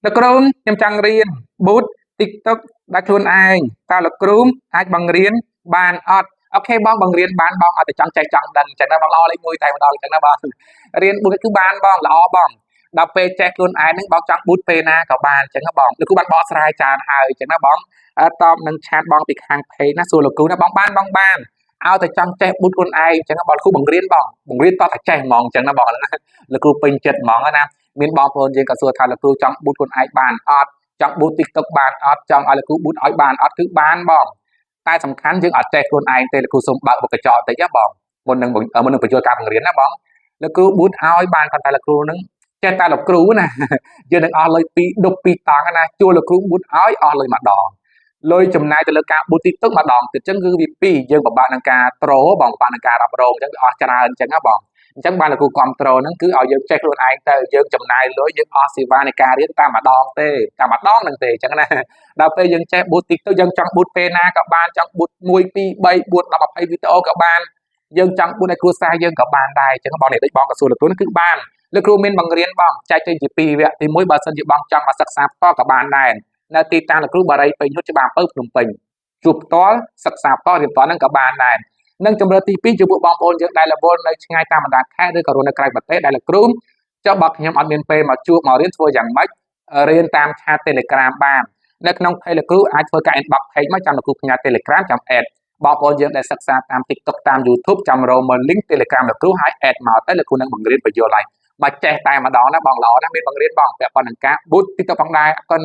លោកគ្រូខ្ញុំចង់រៀន boot TikTok ដាក់ខ្លួនឯងតើលោកគ្រូអាចបង្រៀនបានអត់អូខេបងបង្រៀនបានបងអត់តែចង់ចេះចង់ដឹងអញ្ចឹងណាបងល្អលេខ1តែម្ដងអញ្ចឹងណាបងរៀន boot គឺបានបងល្អបងដល់ពេលចេះខ្លួនឯងនឹងបងចង់ boot ពេលណាក៏បានអញ្ចឹងណាបងលោកគ្រូបានបកស្រាយច្រើនហើយអញ្ចឹងណាបងតបនឹងឆាតបងពីខាង page ណាសួរលោកគ្រូណាបងបានឲ្យតែចង់ចេះ boot ខ្លួនឯងអញ្ចឹងបងលោកគ្រូបង្រៀនបងបង្រៀនតតែចេះហ្មងអញ្ចឹងណាបងលោកគ្រូពេញចិត្តហ្មងណាមានបងប្អូនយើងក៏សួរថាលោកគ្រូចង់ boot ខ្លួនឯងបានអត់ចង់ boot TikTok បានអត់ចង់ឲ្យលោកគ្រូ boot ឲ្យបានអត់គឺបានបងតែសំខាន់យើងអត់ចេះខ្លួនឯងទេលោកគ្រូសូមបើកមុខកញ្ចក់បន្តិចណាបងមុននឹងបញ្ចូលការបង្រៀនណាបងលោកគ្រូ boot ឲ្យបានប៉ុន្តែលោកគ្រូនឹងចេះតែលោកគ្រូណាយើងនឹងអស់លុយ2ដប់2តង់ណាជួលលោកគ្រូ boot ឲ្យអស់លុយម្ដងលុយចំណាយទៅលើការ boot TikTok ម្ដងទៀតអញ្ចឹងគឺវាពីរយើងពិបាកនឹងការត្រោបងពិបាកនឹងការរ៉ាប់រងអញ្ចឹងវាអស់ច្រើនអញ្ចឹងណាបងអញ្ចឹងបានលោកគ្រូគ្រប់ត្រូលហ្នឹងគឺឲ្យយើងចេះខ្លួនឯងទៅយើងចំណាយលុយយើងអស់សេវានៃការរៀនតែម្ដងទេតែម្ដងហ្នឹងទេអញ្ចឹងណាដល់ពេលយើងចេះ boot TikTok យើងចង់ boot ពេលណាក៏បានចង់ boot 1 2 3 4 10 20វីដេអូក៏បានយើងចង់ boot ឲ្យគ្រួសារយើងក៏បានដែរអញ្ចឹងបងនេះដូចបងក៏សួរលោកគ្រូគឺបានលោកគ្រូមានបង្រៀនបងចែកចេញជា2វគ្គទី1បើសិនជាបងចង់មកសិក្សាផ្ទាល់ក៏បានដែរនៅទីតាំងលោកគ្រូបារីពេញហុចច្បារអំពៅភ្នំពេញជួបផ្ទាល់សិក្សាផ្ទាល់រៀនផ្ទាល់ហ្នឹងក៏បានដែរនិងជំរឿនទី2ចំពោះបងប្អូនយើងដែលរវល់នៅឆ្ងាយតាមបណ្ដាខេត្តឬក៏រស់នៅក្រៅប្រទេសដែលលោកគ្រូចុះបើខ្ញុំអត់មានពេលមកជួបមករៀនធ្វើយ៉ាងម៉េចរៀនតាមឆាត Telegram បាននៅក្នុង Page លោកគ្រូអាចធ្វើការ inbox page មកចាំលោកគ្រូផ្ញើ Telegram ចាំ add បងប្អូនយើងដែលសិក្សាតាម TikTok តាម YouTube ចាំរកមើល link Telegram លោកគ្រូហើយ add មកទៅលោកគ្រូនឹងបង្រៀនបញ្យល់ឲ្យបើចេះតែម្ដងណាបងល្អណាស់មានបង្រៀនបងពាក់ព័ន្ធនឹងការ boot TikTok ផងដែរអរគុណ